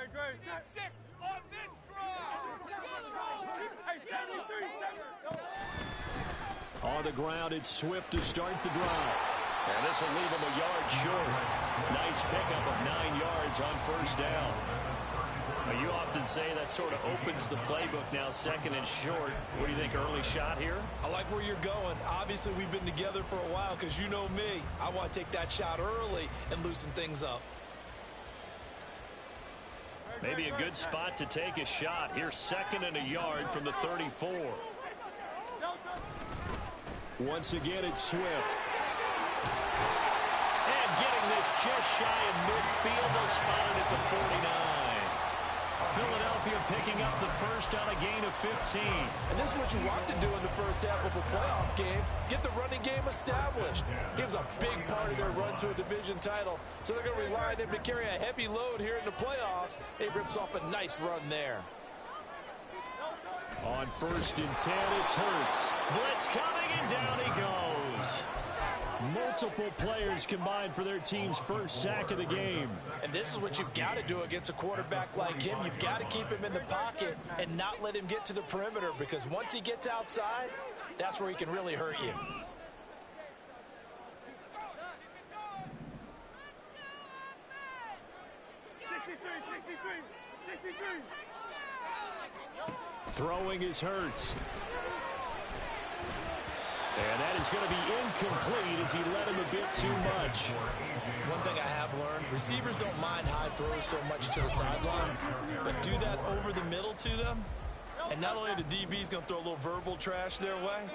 Six on this drive. On the ground, it's Swift to start the drive. And this will leave him a yard short. Nice pickup of 9 yards on first down. Now, you often say that sort of opens the playbook now, second and short. What do you think, early shot here? I like where you're going. Obviously, we've been together for a while because you know me. I want to take that shot early and loosen things up. Maybe a good spot to take a shot. Here's second and a yard from the 34. Once again, it's Swift. And getting this just shy of midfield. They'll spot it at the 49. Philadelphia picking up the first on a gain of 15. And this is what you want to do in the first half of a playoff game. Get the running game established. Gives a big part of their run to a division title. So they're going to rely on him to carry a heavy load here in the playoffs. He rips off a nice run there. On first and 10, it's Hurts. Blitz coming, and down he goes. Multiple players combined for their team's first sack of the game. And this is what you've got to do against a quarterback like him. You've got to keep him in the pocket and not let him get to the perimeter, because once he gets outside, that's where he can really hurt you. Throwing is Hurts. And that is going to be incomplete as he led him a bit too much. One thing I have learned, receivers don't mind high throws so much to the sideline, but do that over the middle to them, and not only are the DBs going to throw a little verbal trash their way,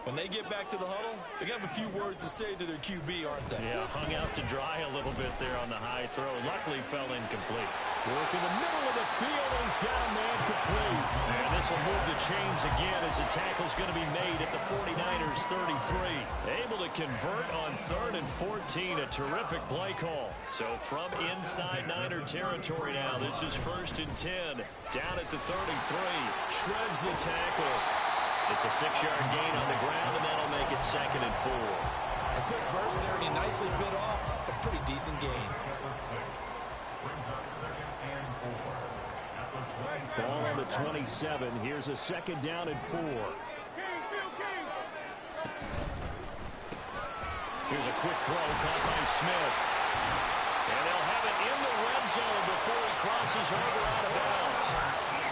when they get back to the huddle, they're going to have a few words to say to their QB, aren't they? Yeah, hung out to dry a little bit there on the high throw. Luckily fell incomplete. Work in the middle of the field, and he's got a man complete. And this will move the chains again as the tackle's going to be made at the 49ers 33. Able to convert on 3rd and 14. A terrific play call. So from inside Niner territory now, this is 1st and 10. Down at the 33. Shreds the tackle. It's a 6-yard gain on the ground, and that'll make it 2nd and 4. A quick burst there, and he nicely bit off a pretty decent gain. Ball on the 27. Here's a 2nd down and 4. Here's a quick throw caught by Smith. And they'll have it in the red zone before he crosses over out of bounds.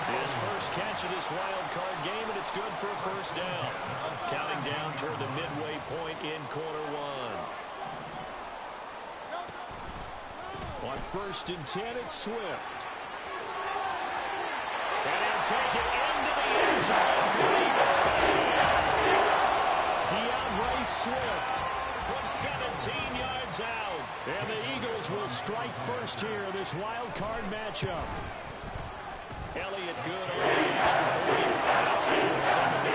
His first catch of this wild card game, and it's good for a 1st down. Counting down toward the midway point in quarter 1. On 1st and 10, it's Swift. And he'll take it into the end zone for the Eagles touchdown. DeAndre Swift from 17 yards out. And the Eagles will strike first here in this wild card matchup. Elliott good on the extra point. That's down 7-8.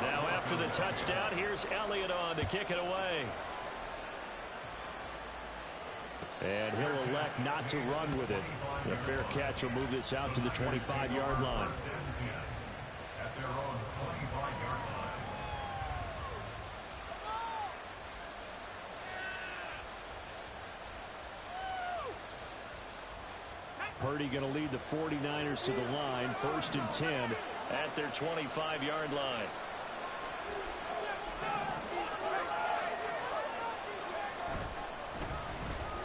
Now after the touchdown, here's Elliott on to kick it away. And he'll elect not to run with it. The fair catch will move this out to the 25-yard line. Purdy going to lead the 49ers to the line. 1st and 10 at their 25-yard line.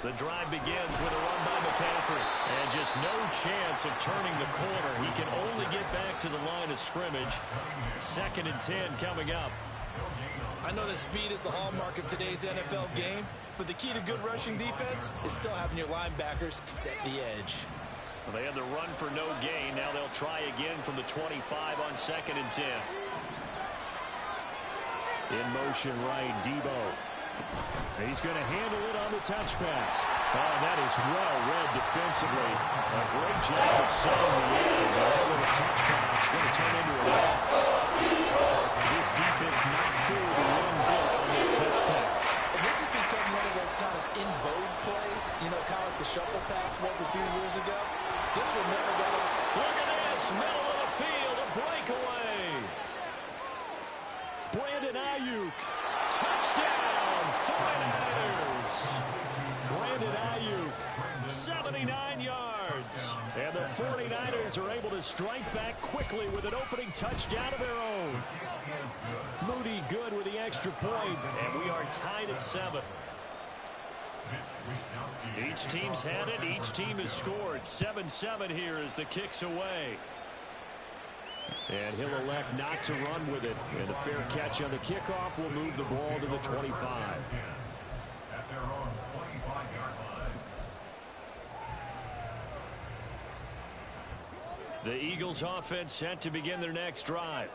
The drive begins with a run by McCaffrey. And just no chance of turning the corner. He can only get back to the line of scrimmage. 2nd and 10 coming up. I know that speed is the hallmark of today's NFL game, but the key to good rushing defense is still having your linebackers set the edge. Well, they had the run for no gain. Now they'll try again from the 25 on 2nd and 10. In motion right, Debo. He's going to handle it on the touch pass. Oh, that is well read defensively. A great job of setting the edge. And with a touch pass, going to turn into a loss. This defense not fooled one bit on that touch pass. And this has become one of those kind of in vogue plays, you know, kind of like the shuffle pass was a few years ago. This one never got up. Look at this, middle of the field, a breakaway. Brandon Ayuk, touchdown, 49ers. Jaguars are able to strike back quickly with an opening touchdown of their own. Moody good with the extra point, and we are tied at 7. Each team's had it. Each team has scored. 7-7 here as the kick's away. And he'll elect not to run with it. And a fair catch on the kickoff will move the ball to the 25. The Eagles offense set to begin their next drive.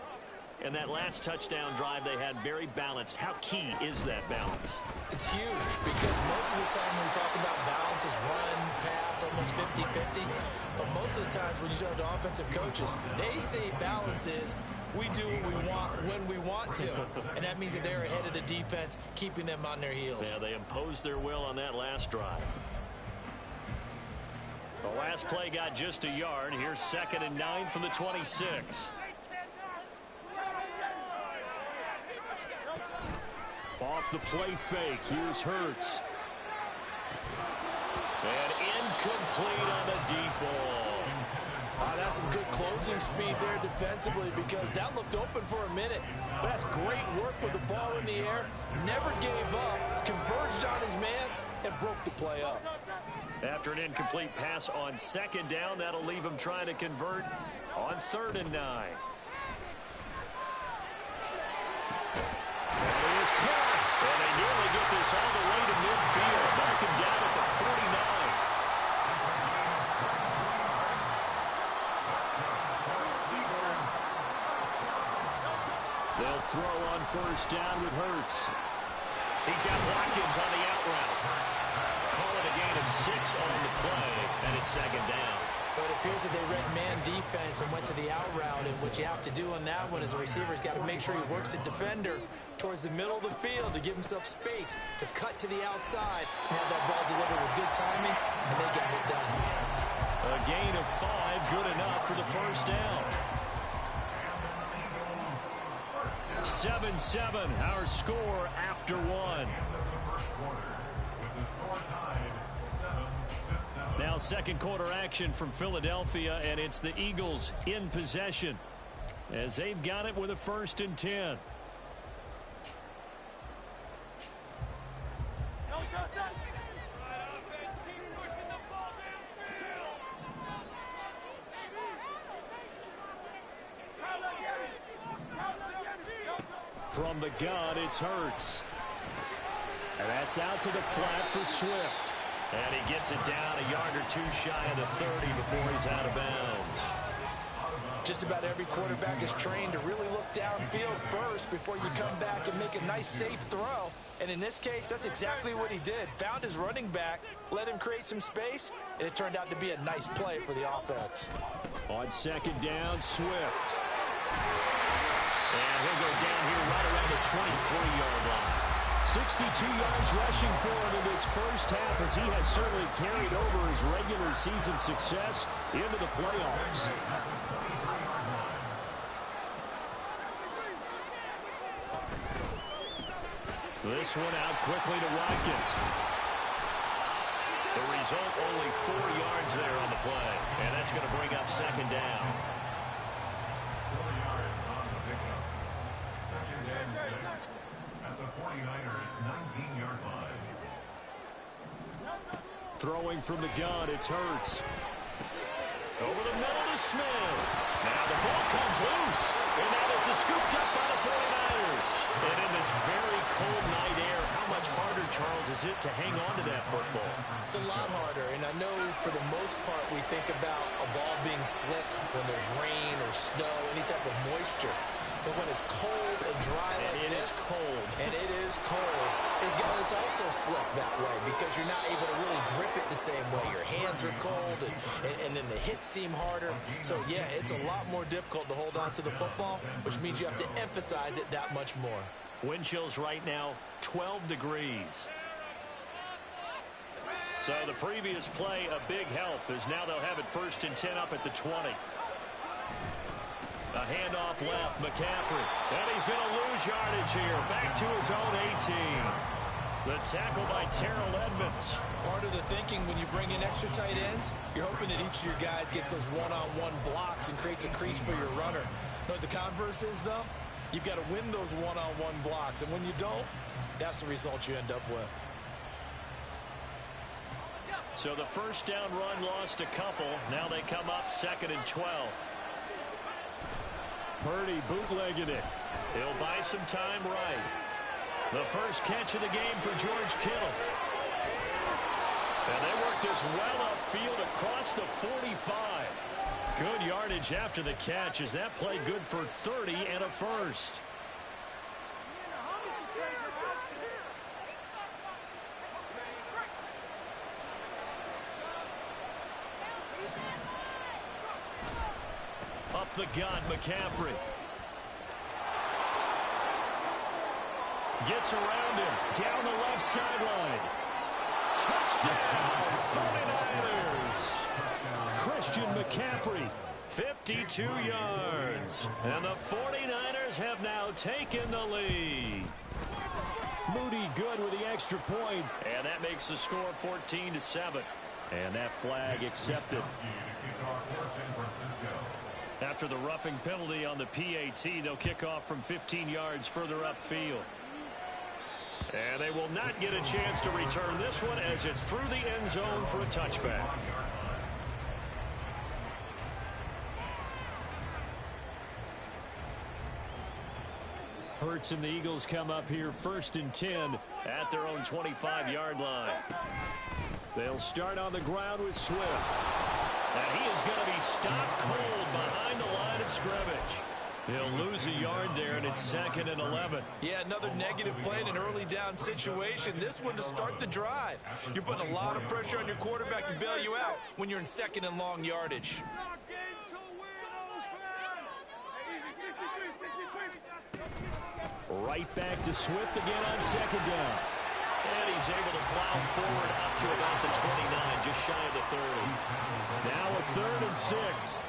And that last touchdown drive they had very balanced. How key is that balance? It's huge because most of the time when we talk about balance is run, pass, almost 50-50. But most of the times when you talk to offensive coaches, they say balance is we do what we want when we want to. And that means that they're ahead of the defense, keeping them on their heels. Yeah, they imposed their will on that last drive. The last play got just a yard. Here's 2nd and 9 from the 26. Off the play fake. Here's Hurts. And incomplete on the deep ball. That's some good closing speed there defensively because that looked open for a minute. But that's great work with the ball in the air. Never gave up. Converged on his man and broke the play up. After an incomplete pass on 2nd down, that'll leave him trying to convert on 3rd and 9. And he is caught. And they nearly get this all the way to midfield. Knock him down at the 49. They'll throw on 1st down with Hurts. He's got Watkins on the out route. Call it a gain of 6 on the play, and it's 2nd down. But it appears that they read man defense and went to the out route. And what you have to do on that one is the receiver's got to make sure he works the defender towards the middle of the field to give himself space to cut to the outside and have that ball delivered with good timing, and they got it done. A gain of 5, good enough for the 1st down. 7-7, our score after 1. Now 2nd quarter action from Philadelphia, and it's the Eagles in possession as they've got it with a 1st and 10. From the gun, it's Hurts. And that's out to the flat for Swift. And he gets it down a yard or 2 shy of the 30 before he's out of bounds. Just about every quarterback is trained to really look downfield first before you come back and make a nice, safe throw. And in this case, that's exactly what he did. Found his running back, let him create some space, and it turned out to be a nice play for the offense. On 2nd down, Swift. And he'll go down here right around the 23-yard line. 62 yards rushing for him in this first half as he has certainly carried over his regular season success into the playoffs. This one out quickly to Watkins. The result, only 4 yards there on the play. And that's going to bring up 2nd down. Throwing from the gun, it's Hurts. Over the middle to Smith. Now the ball comes loose. And that is scooped up by the 49ers. And in this very cold night air, how much harder, Charles, is it to hang on to that football? It's a lot harder, and I know for the most part we think about a ball being slick when there's rain or snow, any type of moisture. But when it's cold and dry like this, and it is cold, it's also slick that way because you're not able to really grip it the same way. Your hands are cold, and then the hits seem harder. So, yeah, it's a lot more difficult to hold on to the football, which means you have to emphasize it that much more. Wind chills right now, 12 degrees. So the previous play, a big help, as now they'll have it 1st and 10 up at the 20. A handoff left, McCaffrey. And he's going to lose yardage here. Back to his own 18. The tackle by Terrell Edmonds. Part of the thinking when you bring in extra tight ends, you're hoping that each of your guys gets those one-on-one blocks and creates a crease for your runner. You know what the converse is, though? You've got to win those one-on-one blocks, and when you don't, that's the result you end up with. So the first down run lost a couple. Now they come up 2nd and 12. Purdy bootlegging it. He'll buy some time right. The first catch of the game for George Kittle. And they work this well upfield across the 45. Good yardage after the catch as that play good for 30 and a first. Up the gut, McCaffrey. Gets around him. Down the left sideline. Touchdown, 49ers. Christian McCaffrey, 52 yards. And the 49ers have now taken the lead. Moody good with the extra point. And that makes the score 14-7. And that flag accepted. After the roughing penalty on the PAT, they'll kick off from 15 yards further upfield. And they will not get a chance to return this one as it's through the end zone for a touchback. Hurts and the Eagles come up here 1st and 10 at their own 25-yard line. They'll start on the ground with Swift. And he is going to be stopped cold behind the line of scrimmage. He'll lose a yard there, and it's 2nd and 11. Yeah, another negative play in an early down situation. This one to start the drive. You're putting a lot of pressure on your quarterback to bail you out when you're in 2nd and long yardage. Right back to Swift again on 2nd down. And he's able to plow forward up to about the 29, just shy of the 30. Now a 3rd and 6.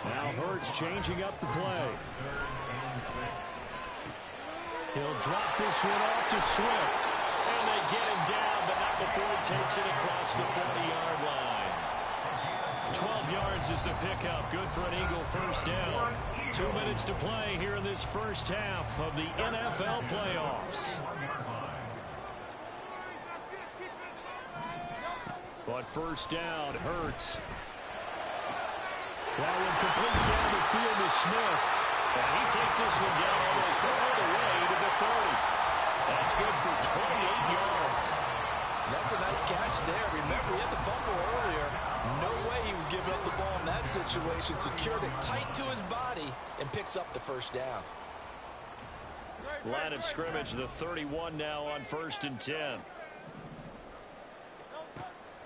Now Hurts changing up the play. He'll drop this one off to Swift. And they get him down, but not before he takes it across the 40-yard line. 12 yards is the pickup. Good for an Eagle first down. 2 minutes to play here in this first half of the NFL playoffs. But first down, Hurts. That one complete down the field to Smith. And he takes this one down almost all the way to the 30. That's good for 28 yards. That's a nice catch there. Remember, he had the fumble earlier. No way he was giving up the ball in that situation. Secured it tight to his body and picks up the first down. Line of scrimmage, the 31 now on 1st and 10.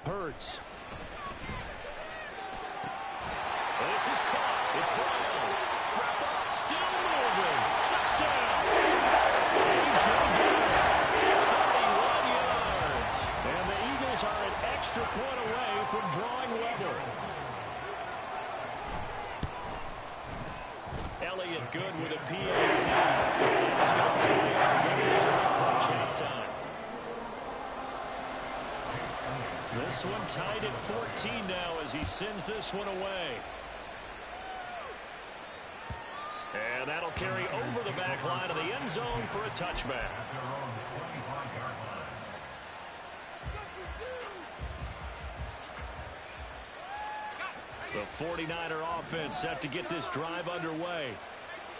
Hurts. This is caught. It's Brown. Wrap up. Still moving. Touchdown. A.J. Brown, 31 yards. And the Eagles are an extra point away from drawing level. Elliott good with a PAT. He's going to take the game as we approach halftime. This one tied at 14 now as he sends this one away. And that'll carry over the back line of the end zone for a touchback. The 49er offense set to get this drive underway.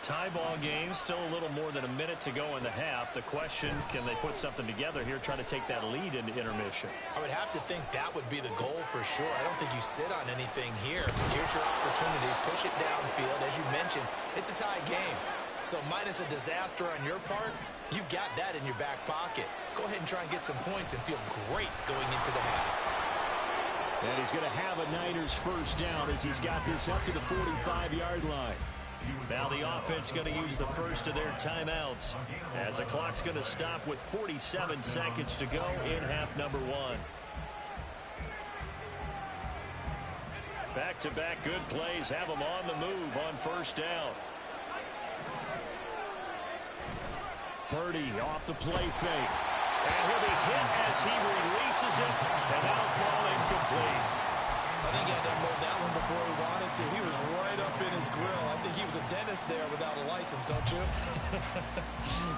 Tie ball game, still a little more than a minute to go in the half. The question, can they put something together here, try to take that lead into intermission? I would have to think that would be the goal for sure. I don't think you sit on anything here. Here's your opportunity. Push it downfield. As you mentioned, it's a tie game. So minus a disaster on your part, you've got that in your back pocket. Go ahead and try and get some points and feel great going into the half. And he's going to have a Niners first down as he's got this up to the 45-yard line. Now the offense going to use the first of their timeouts as the clock's going to stop with 47 seconds to go in half number 1. Back-to-back good plays have them on the move on first down. Purdy off the play fake. And he'll be hit as he releases it, and that'll fall incomplete. I think he had to unload that one before he wanted to. He was right up in his grill. I think he was a dentist there without a license, don't you?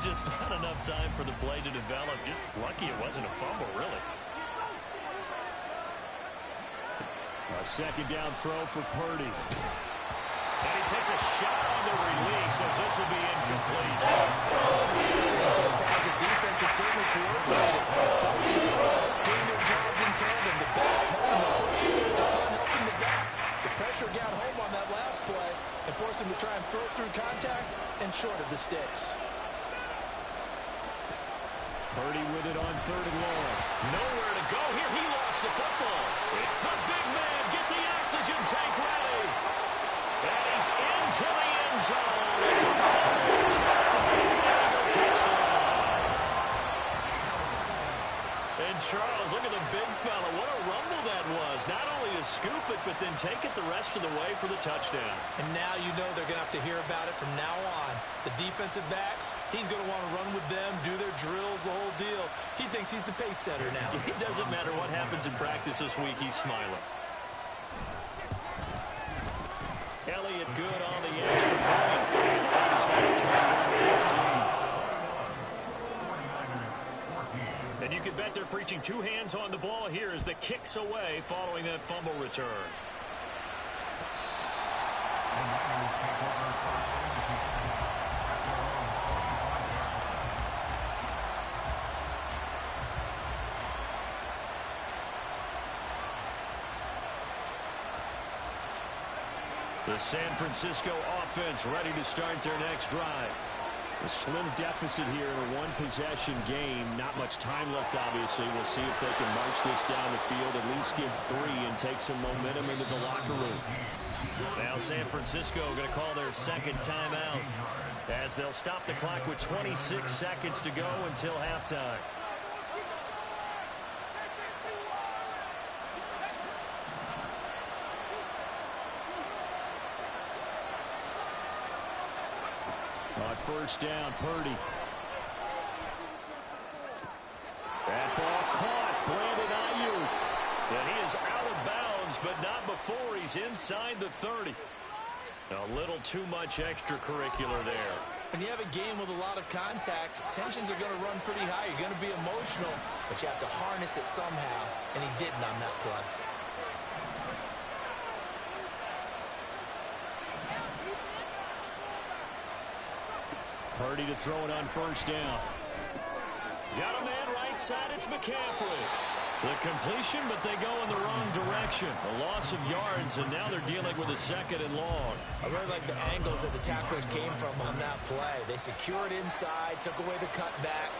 Just not enough time for the play to develop. Just lucky it wasn't a fumble, really. A second down throw for Purdy. And he takes a shot on the release as this will be incomplete. So far as the defense is certainly coordinated. Both units doing their jobs in tandem. The back helping the front, helping the back. The pressure got home on that last play and forced him to try and throw through contact and short of the sticks. Purdy with it on 3rd and long. Nowhere to go here. He lost the football. The big man, get the oxygen tank ready. And he's into the end zone. It's a fumble return. And a touchdown. And Charles, look at the big fella. What a rumble that was. Not only to scoop it, but then take it the rest of the way for the touchdown. And now you know they're going to have to hear about it from now on. The defensive backs, he's going to want to run with them, do their drills, the whole deal. He thinks he's the pace setter now. It doesn't matter what happens in practice this week. He's smiling. Elliott good on the extra point. And the lead is now 21-14. And you can bet they're preaching two hands on the ball here as the kick's away following that fumble return. The San Francisco offense ready to start their next drive. A slim deficit here in a one-possession game. Not much time left, obviously. We'll see if they can march this down the field, at least give 3, and take some momentum into the locker room. Now San Francisco going to call their second timeout as they'll stop the clock with 26 seconds to go until halftime. On first down, Purdy. That ball caught. Brandon Ayuk. And he is out of bounds, but not before he's inside the 30. A little too much extracurricular there. When you have a game with a lot of contact, tensions are going to run pretty high. You're going to be emotional, but you have to harness it somehow, and he didn't on that play. Purdy to throw it on first down. Got a man right side. It's McCaffrey. The completion, but they go in the wrong direction. A loss of yards, and now they're dealing with a second and long. I really like the angles that the tacklers came from on that play. They secured inside, took away the cutback.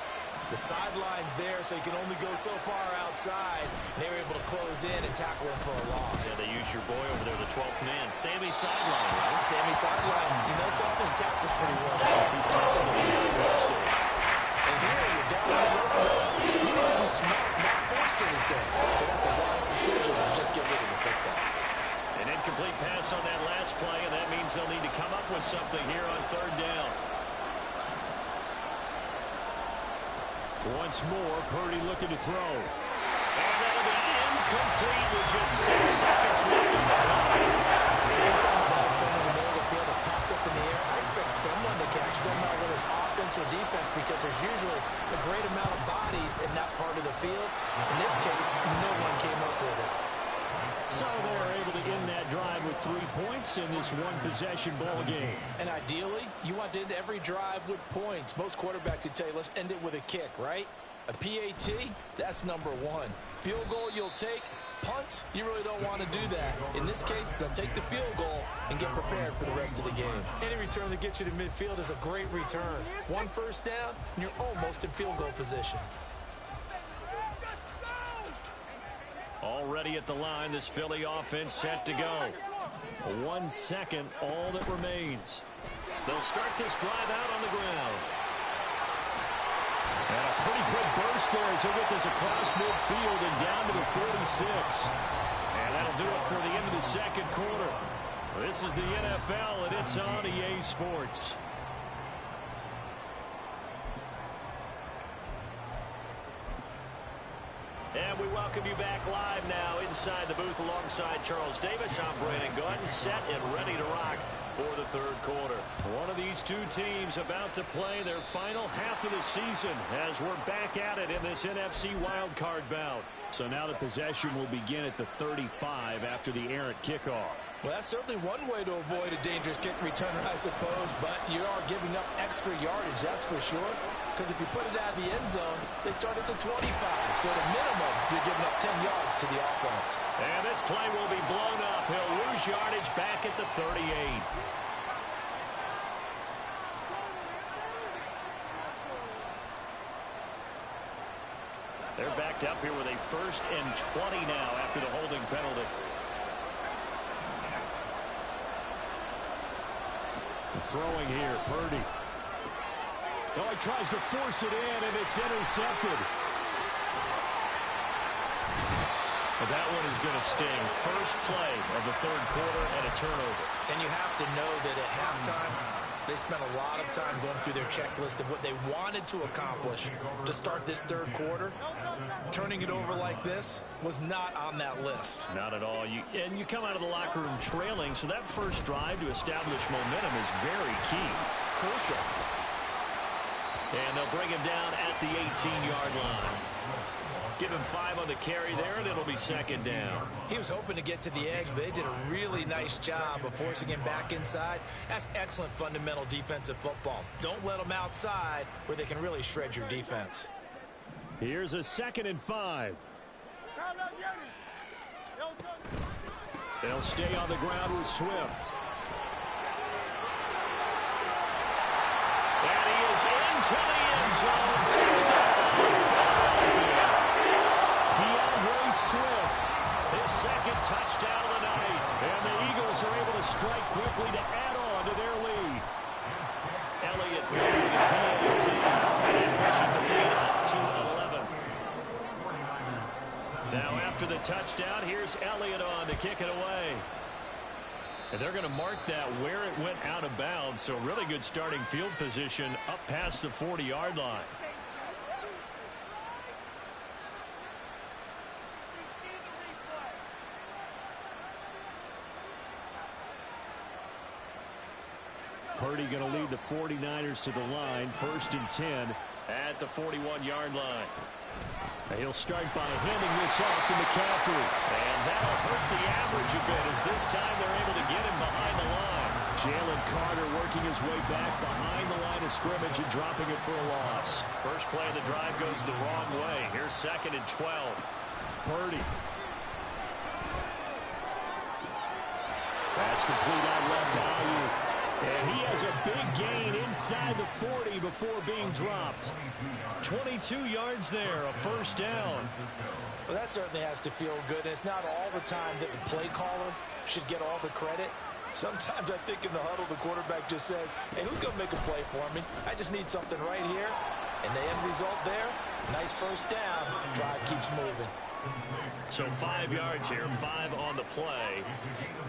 The sideline's there, so you can only go so far outside. And they were able to close in and tackle him for a loss. Yeah, they used your boy over there, the 12th man, Sammy Sideline. Right? Sammy Sideline. You know something? He tackles pretty well, too. He's tougher than he is. And here, you're down in the red zone. You need to be smart, not force anything. So that's a wise decision to just get rid of the football. An incomplete pass on that last play, and that means they'll need to come up with something here on third down. Once more, Purdy looking to throw. And that'll be incomplete with just 6 seconds left on the clock. Anytime the ball's thrown in the middle of the field is popped up in the air, I expect someone to catch it, no matter whether it's offense or defense, because there's usually a great amount of bodies in that part of the field. In this case, no one came up with it. So they're able to end that drive with 3 points in this one-possession ball game. And ideally, you want to end every drive with points. Most quarterbacks would tell you, let's end it with a kick, right? A PAT, that's number 1. Field goal you'll take. Punts, you really don't want to do that. In this case, they'll take the field goal and get prepared for the rest of the game. Any return that gets you to midfield is a great return. 1 first down, and you're almost in field goal position. Already at the line, this Philly offense set to go. 1 second, all that remains. They'll start this drive out on the ground. And a pretty good burst there as he'll get this across midfield and down to the 46. And that'll do it for the end of the second quarter. This is the NFL, and it's on EA Sports. And we welcome you back live now inside the booth alongside Charles Davis. I'm Brandon Gaudin, set and ready to rock for the third quarter. One of these two teams about to play their final half of the season as we're back at it in this NFC wildcard bout. So now the possession will begin at the 35 after the errant kickoff. Well, that's certainly one way to avoid a dangerous kick returner, I suppose, but you are giving up extra yardage, that's for sure. Because if you put it out of the end zone, they start at the 25. So at a minimum, you're giving up 10 yards to the offense. And this play will be blown up. He'll lose yardage back at the 38. They're backed up here with a 1st and 20 now after the holding penalty. Throwing here, Purdy. Oh, he tries to force it in, and it's intercepted. But that one is going to sting. First play of the third quarter and a turnover. And you have to know that at halftime, they spent a lot of time going through their checklist of what they wanted to accomplish to start this third quarter. Turning it over like this was not on that list. Not at all. You come out of the locker room trailing, so that first drive to establish momentum is very key. Crucial. And they'll bring him down at the 18-yard line. Give him 5 on the carry there, and it'll be 2nd down. He was hoping to get to the edge, but they did a really nice job of forcing him back inside. That's excellent fundamental defensive football. Don't let them outside where they can really shred your defense. Here's a 2nd and 5. They'll stay on the ground with Swift. And he is into the end zone. Touchdown. DeAndre Swift, his 2nd touchdown of the night. And the Eagles are able to strike quickly to add on to their lead. Elliott going to the PAT. And pushes the lead up to 11. Now after the touchdown, here's Elliott on to kick it away. And they're going to mark that where it went out of bounds. So really good starting field position up past the 40-yard line. Purdy going to lead the 49ers to the line. 1st and 10 at the 41-yard line. He'll start by handing this off to McCaffrey. And that'll hurt the average a bit as this time they're able to get him behind the line. Jalen Carter working his way back behind the line of scrimmage and dropping it for a loss. First play of the drive goes the wrong way. Here's 2nd and 12. Purdy. That's complete out left to Ayuk. And he has a big gain inside the 40 before being dropped. 22 yards there, a 1st down. Well, that certainly has to feel good. And it's not all the time that the play caller should get all the credit. Sometimes I think in the huddle, the quarterback just says, hey, who's going to make a play for me? I just need something right here. And the end result there, nice 1st down. Drive keeps moving. So 5 yards here, 5 on the play.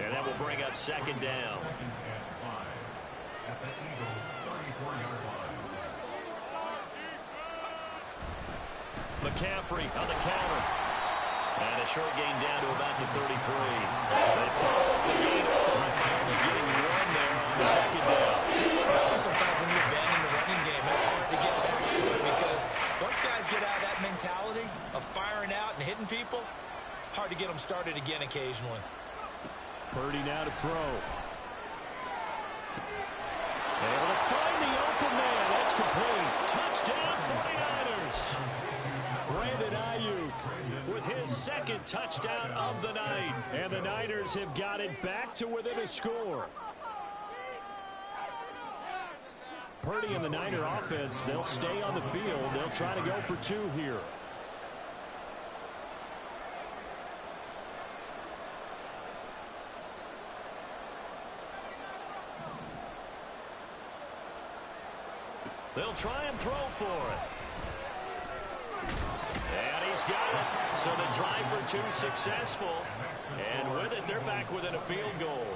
And that will bring up 2nd down. McCaffrey on the counter. And a short gain down to about the 33. They follow up the gain of 4. They're getting 1 there on 2nd down. This is what happens sometimes when you abandon the running game. It's hard to get back to it because once guys get out of that mentality of firing out and hitting people, hard to get them started again occasionally. Purdy now to throw. Able to find the open man. That's complete. Touchdown 49ers. Brandon Ayuk with his 2nd touchdown of the night. And the Niners have got it back to within a score. Purdy and the Niner offense, they'll stay on the field. They'll try to go for 2 here. They'll try and throw for it. And he's got it. So the drive for 2 successful. And with it, they're back within a field goal.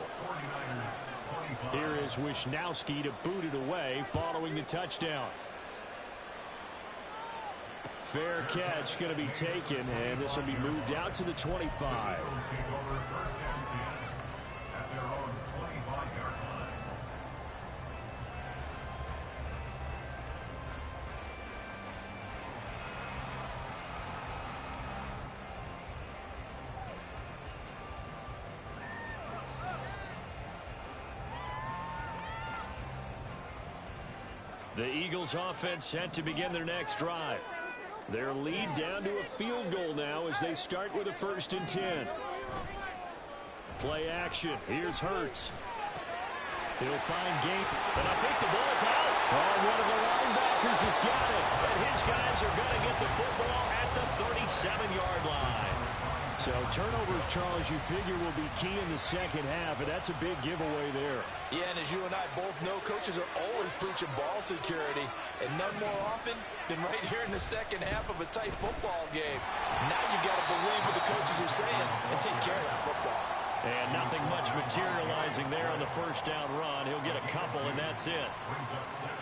Here is Wisnowski to boot it away following the touchdown. fair catch going to be taken, and this will be moved out to the 25. The Eagles offense set to begin their next drive. Their lead down to a field goal now as they start with a 1st and 10. Play action. Here's Hurts. He'll find Gabe, and I think the ball's out. Oh, one of the linebackers has got it, and his guys are going to get the football at the 37-yard line. So turnovers, Charles, you figure will be key in the second half, and that's a big giveaway there. Yeah, and as you and I both know, coaches are always preaching ball security, and none more often than right here in the second half of a tight football game. Now you've got to believe what the coaches are saying and take care of that football. And nothing much materializing there on the first down run. He'll get a couple, and that's it.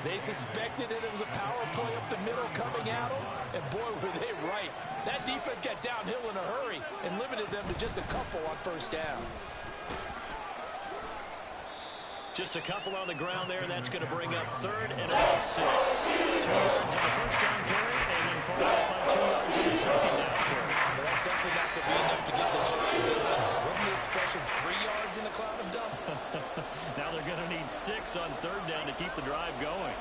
They suspected it was a power play up the middle coming at them, and boy, were they right. That defense got downhill in a hurry and limited them to just a couple on first down. Just a couple on the ground there. That's going to bring up 3rd and about 6. 2 yards on the first down carry, and then followed up by 2 yards on the second down carry. Well, that's definitely not going to be enough to get the job done. Wasn't the expression 3 yards in a cloud of dust? Now they're going to need 6 on 3rd down to keep the drive going.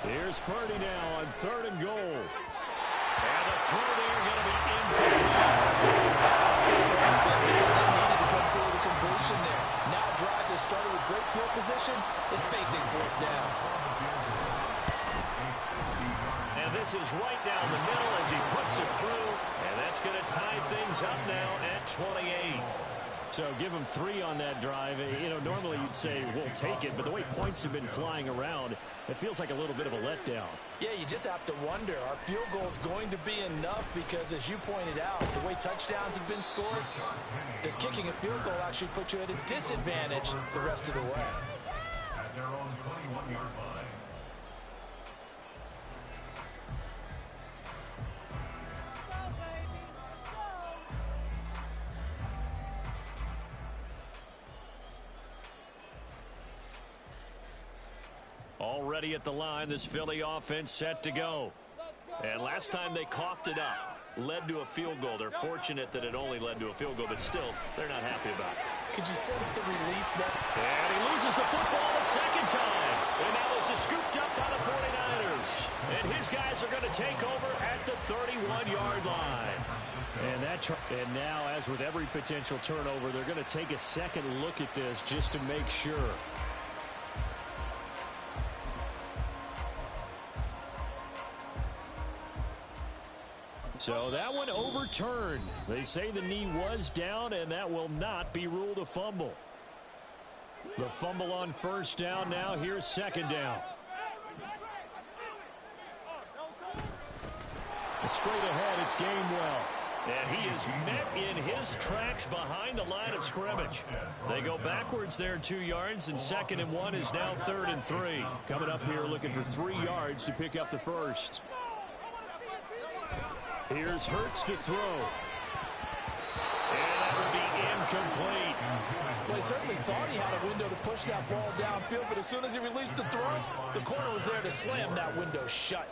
Here's Purdy now on 3rd and goal. And the throw there going to be incomplete. Because they needed to come through the completion there. Now drive that started with great field position is facing 4th down. And this is right down the middle as he puts it through. And that's going to tie things up now at 28. So give him 3 on that drive. You know, normally you'd say, we'll take it. But the way points have been flying around, it feels like a little bit of a letdown. Yeah, you just have to wonder, are field goals going to be enough? Because as you pointed out, the way touchdowns have been scored, does kicking a field goal actually put you at a disadvantage the rest of the way? At their own 21-yard line. Already at the line, this Philly offense set to go. And last time they coughed it up, led to a field goal. They're fortunate that it only led to a field goal, but still, they're not happy about it. Could you sense the relief that... And he loses the football a second time. And now this is scooped up by the 49ers. And his guys are going to take over at the 31-yard line. And now, as with every potential turnover, they're going to take a second look at this just to make sure. So that one overturned. They say the knee was down, and that will not be ruled a fumble. The fumble on first down now. Here's second down. Straight ahead, it's Gainwell. And he is met in his tracks behind the line of scrimmage. They go backwards there 2 yards, and 2nd and 1 is now 3rd and 3. Coming up here looking for 3 yards to pick up the first. Here's Hurts to throw. And that will be incomplete. Well, he certainly thought he had a window to push that ball downfield, but as soon as he released the throw, the corner was there to slam that window shut.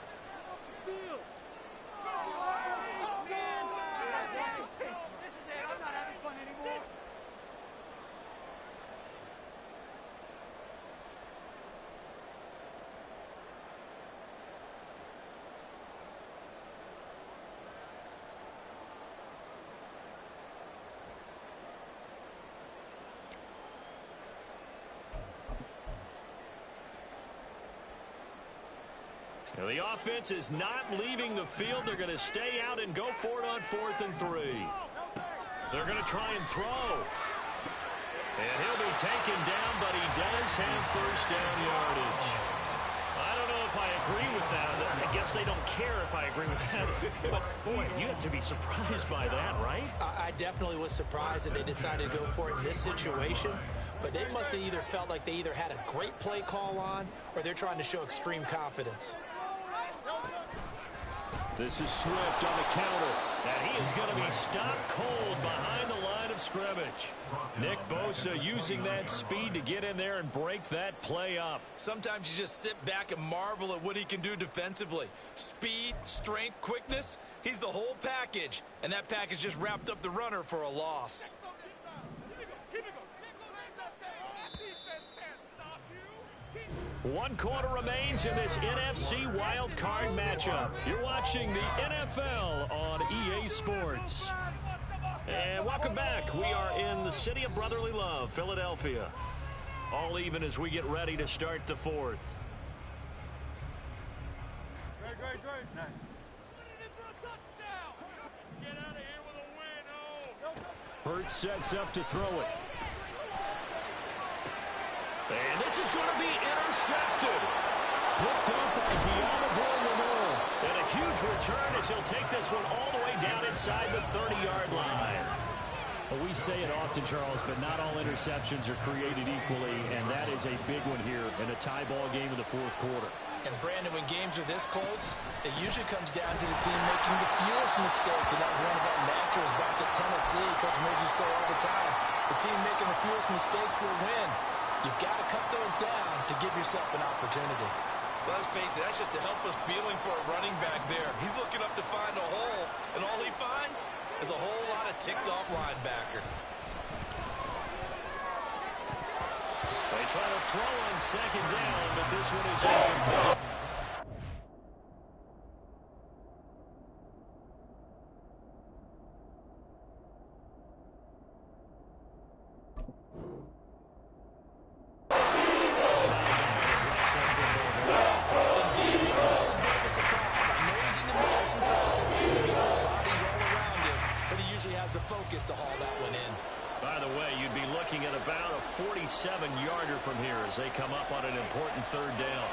The offense is not leaving the field. They're going to stay out and go for it on 4th and 3. They're going to try and throw. And he'll be taken down, but he does have first down yardage. I don't know if I agree with that. I guess they don't care if I agree with that. But, boy, you have to be surprised by that, right? I definitely was surprised that they decided to go for it in this situation. But they must have either felt like they either had a great play call on or they're trying to show extreme confidence. This is Swift on the counter. And he is going to be stopped cold behind the line of scrimmage. Nick Bosa using that speed to get in there and break that play up. Sometimes you just sit back and marvel at what he can do defensively. Speed, strength, quickness. He's the whole package. And that package just wrapped up the runner for a loss. One quarter remains in this NFC wildcard matchup. You're watching the NFL on EA Sports. And welcome back. We are in the city of brotherly love, Philadelphia. All even as we get ready to start the fourth. Hurts sets up to throw it. And this is going to be intercepted. Picked up by Deommodore Lenoir. And a huge return as he'll take this one all the way down inside the 30-yard line. Well, we say it often, Charles, but not all interceptions are created equally, and that is a big one here in a tie ball game in the fourth quarter. And Brandon, when games are this close, it usually comes down to the team making the fewest mistakes, and that was one of our mantras back at Tennessee. Coach Major say all the time, the team making the fewest mistakes will win. You've got to cut those down to give yourself an opportunity. Well, let's face it, that's just a helpless feeling for a running back there. He's looking up to find a hole, and all he finds is a whole lot of ticked-off linebacker. They try to throw on second down, but this one is incomplete. To haul that one in. By the way, you'd be looking at about a 47-yarder from here as they come up on an important third down.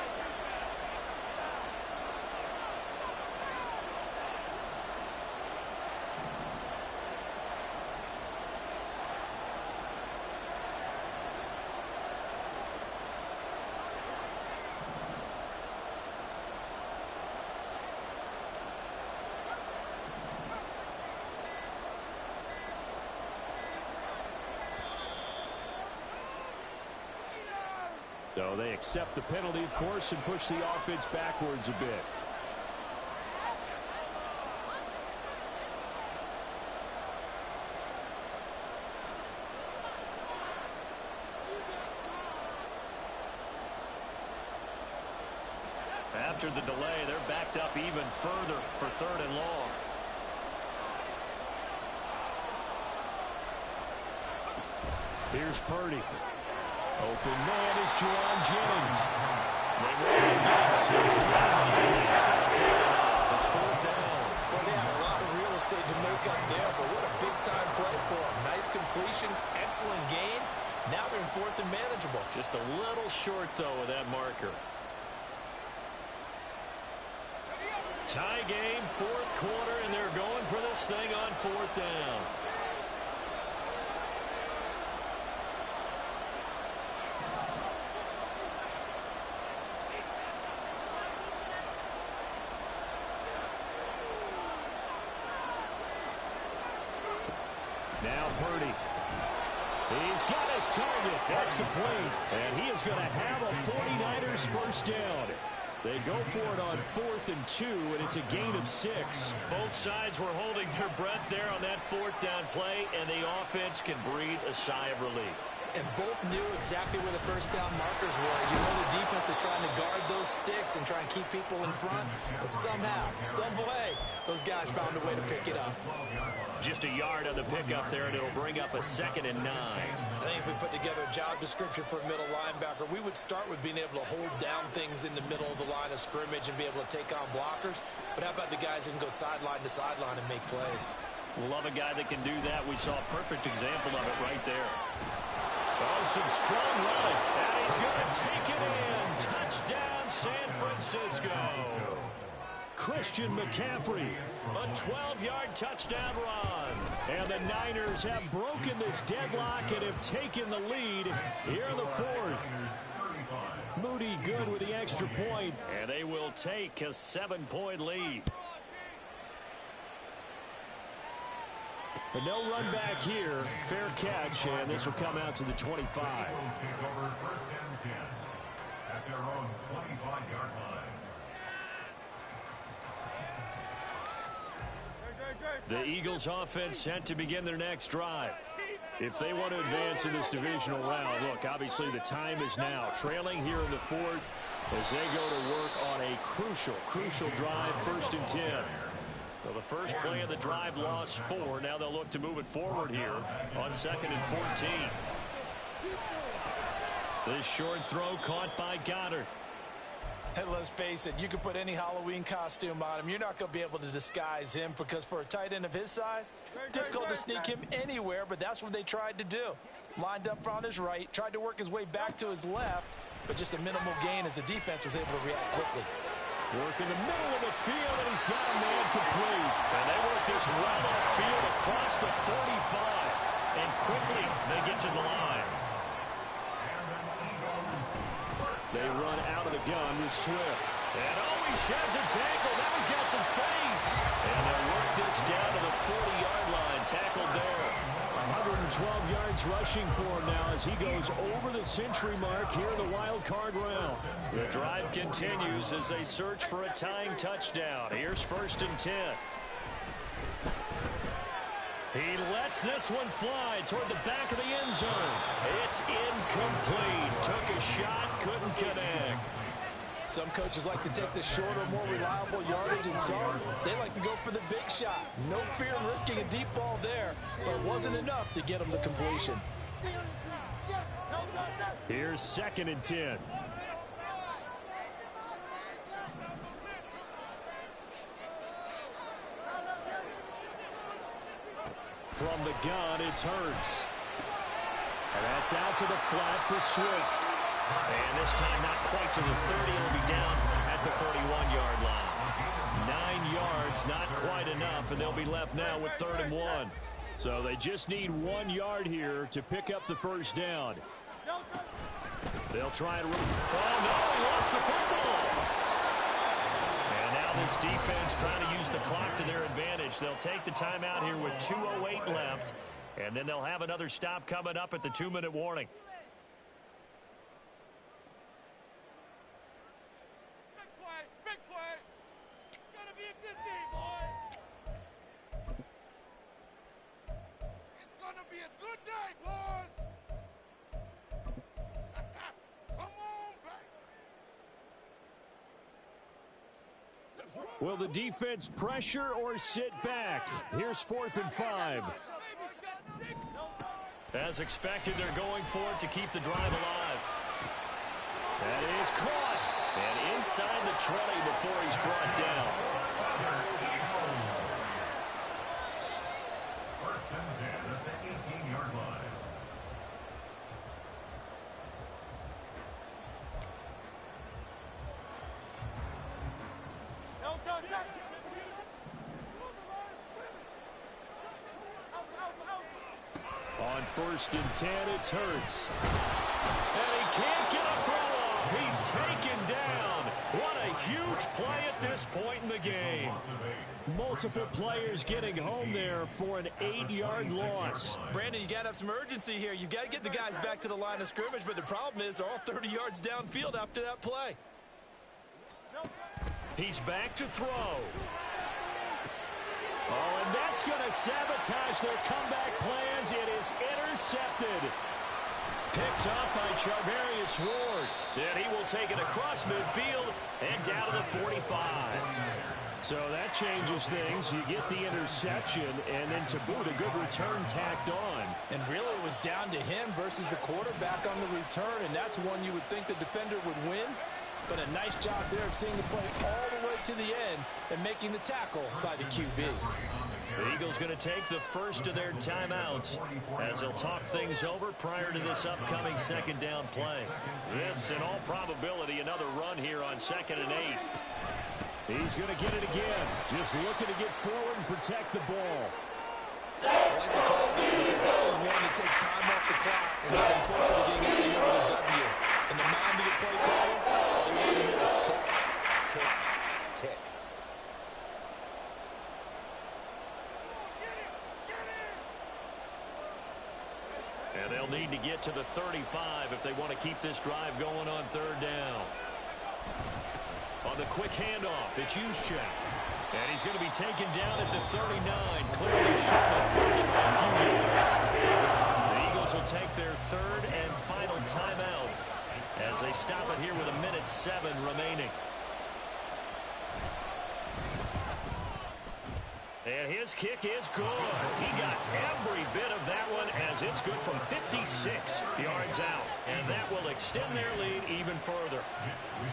So they accept the penalty, of course, and push the offense backwards a bit. After the delay, they're backed up even further for third and long. Here's Purdy. Open man is Jauan Jennings. They will get 6 to 9. It's not good enough. It's fourth down. Well, they have a lot of real estate to make up there, but what a big-time play for them. Nice completion, excellent gain. Now they're in fourth and manageable. Just a little short, though, of that marker. Tie game, fourth quarter, and they're going for this thing on fourth down. Now Purdy. He's got his target. That's complete. And he is going to have a 49ers first down. They go for it on 4th and 2, and it's a gain of 6. Both sides were holding their breath there on that fourth down play, and the offense can breathe a sigh of relief. And both knew exactly where the first down markers were. You know the defense is trying to guard those sticks and try and keep people in front. But somehow, some way, those guys found a way to pick it up. Just a yard on the pickup there, and it'll bring up a 2nd and 9. I think if we put together a job description for a middle linebacker, we would start with being able to hold down things in the middle of the line of scrimmage and be able to take on blockers. But how about the guys who can go sideline to sideline and make plays? Love a guy that can do that. We saw a perfect example of it right there. Oh, some strong running. And he's going to take it in. Touchdown, San Francisco. Christian McCaffrey, a 12-yard touchdown run. And the Niners have broken this deadlock and have taken the lead here in the fourth. Moody good with the extra point. And they will take a 7-point lead. But no run back here. Fair catch, and this will come out to the 25. Take over first and 10 at their own 25-yard line. The Eagles offense set to begin their next drive. If they want to advance in this divisional round, look, obviously the time is now. Trailing here in the fourth as they go to work on a crucial drive, first and 10. Well, the first play of the drive lost 4. Now they'll look to move it forward here on second and 14. This short throw caught by Goddard. And let's face it, you can put any Halloween costume on him. You're not going to be able to disguise him because for a tight end of his size, difficult to sneak him anywhere, but that's what they tried to do. Lined up on his right, tried to work his way back to his left, but just a minimal gain as the defense was able to react quickly. Work in the middle of the field, and he's got a man complete. And they work this well upfield across the 45. And quickly they get to the line. They run out of the gun with Swift. And he sheds a tackle. Now he's got some space. And they'll work this down to the 40-yard line. Tackled there. 112 yards rushing for him now as he goes over the century mark here in the wild card round. The drive continues as they search for a tying touchdown. Here's first and 10. He lets this one fly toward the back of the end zone. It's incomplete. Took a shot, couldn't connect. Some coaches like to take the shorter, more reliable yardage, and some, they like to go for the big shot. No fear in risking a deep ball there, but it wasn't enough to get them to completion. Here's second and 10. From the gun, it's Hurts. And that's out to the flat for Swift. And this time not quite to the 30. It'll be down at the 41-yard line. 9 yards, not quite enough, and they'll be left now with 3rd and 1. So they just need 1 yard here to pick up the first down. They'll try and... Oh, no, he lost the football. And now this defense trying to use the clock to their advantage. They'll take the timeout here with 2:08 left, and then they'll have another stop coming up at the 2-minute warning. Will the defense pressure or sit back? Here's 4th and 5. As expected, they're going for it to keep the drive alive. That is caught. And inside the 20 before he's brought down. First and 10 at the 18-yard line. On 1st and 10, it's Hurts. And he can't get a throw off. He's taken down. What a huge play at this point in the game. Multiple players getting home there for an 8-yard loss. Brandon, you got to have some urgency here. You got to get the guys back to the line of scrimmage, but the problem is they're all 30 yards downfield after that play. He's back to throw. Oh, and that's going to sabotage their comeback plans. It is intercepted. Picked up by Charvarius Ward. Then he will take it across midfield and down to the 45. So that changes things. You get the interception, and then to boot, a good return tacked on. And really, it was down to him versus the quarterback on the return, and that's one you would think the defender would win. But a nice job there of seeing the play all the way to the end and making the tackle by the QB. The Eagles going to take the first of their timeouts as they'll talk things over prior to this upcoming second down play. Yes, in all probability, another run here on 2nd and 8. He's going to get it again. Just looking to get forward and protect the ball. I like the call there because that was one to take time off the clock and get them closer to getting out of here with a W. And the mind of the play caller, all they want to hear is tick, tick, tick. get to the 35 if they want to keep this drive going on third down. On the quick handoff, it's Juszczyk. And he's going to be taken down at the 39, clearly short of first by a few yards. The Eagles will take their third and final timeout as they stop it here with 1:07 remaining. And his kick is good. He got every bit of that one as it's good from 56 yards out. And that will extend their lead even further.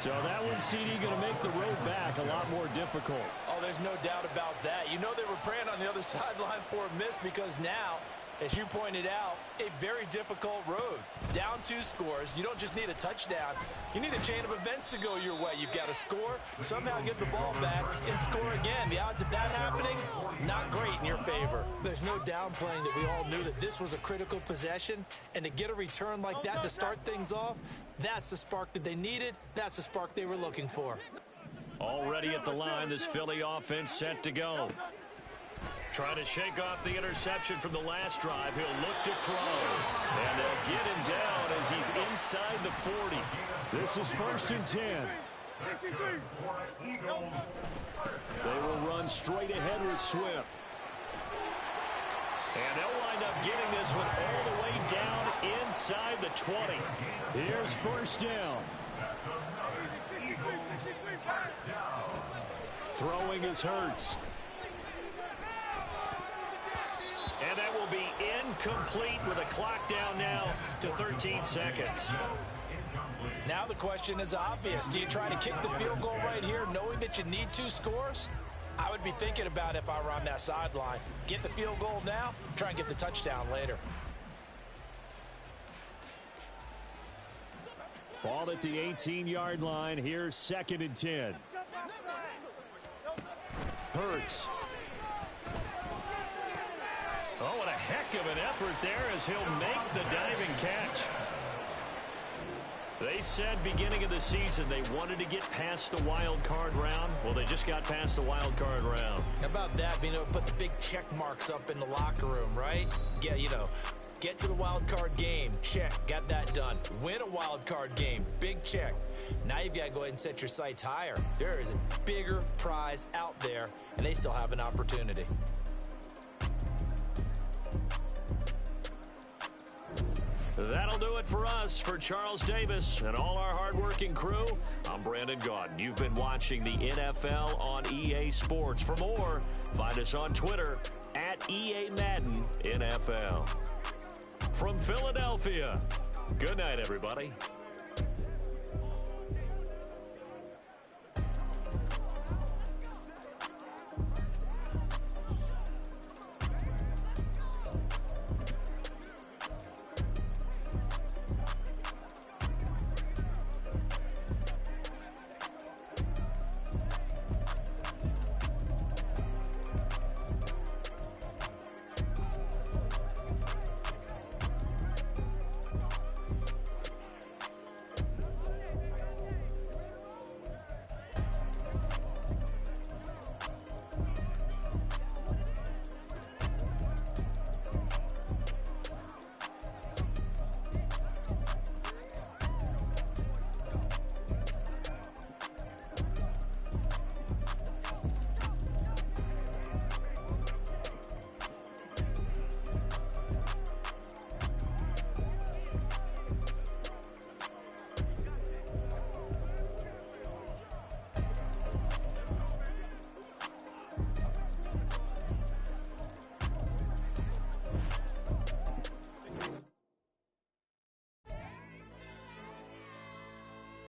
So that one, CD, going to make the road back a lot more difficult. Oh, there's no doubt about that. You know they were praying on the other sideline for a miss because now, as you pointed out, a very difficult road. Down 2 scores. You don't just need a touchdown. You need a chain of events to go your way. You've got to score, somehow get the ball back, and score again. The odds of that happening, not great in your favor. There's no downplaying that we all knew that this was a critical possession, and to get a return like that to start things off, that's the spark that they needed. That's the spark they were looking for. Already at the line, this Philly offense set to go. Trying to shake off the interception from the last drive. He'll look to throw. And they'll get him down as he's inside the 40. This is 1st and 10. They will run straight ahead with Swift. And they'll wind up getting this one all the way down inside the 20. Here's 1st down. Throwing is Hurts. And that will be incomplete with a clock down now to 13 seconds. Now the question is obvious. Do you try to kick the field goal right here knowing that you need 2 scores? I would be thinking about if I were on that sideline. Get the field goal now, try and get the touchdown later. Ball at the 18-yard line. Here's 2nd and 10. Hurts. Oh, what a heck of an effort there as he'll make the diving catch. They said beginning of the season they wanted to get past the wild card round. Well, they just got past the wild card round. How about that, being able to put the big check marks up in the locker room, right? Get to the wild card game. Check. Got that done. Win a wild card game. Big check. Now you've got to go ahead and set your sights higher. There is a bigger prize out there, and they still have an opportunity. That'll do it for us. For Charles Davis and all our hardworking crew, I'm Brandon Gaudin. You've been watching the NFL on EA Sports. For more, find us on Twitter at EA Madden NFL. From Philadelphia, good night, everybody.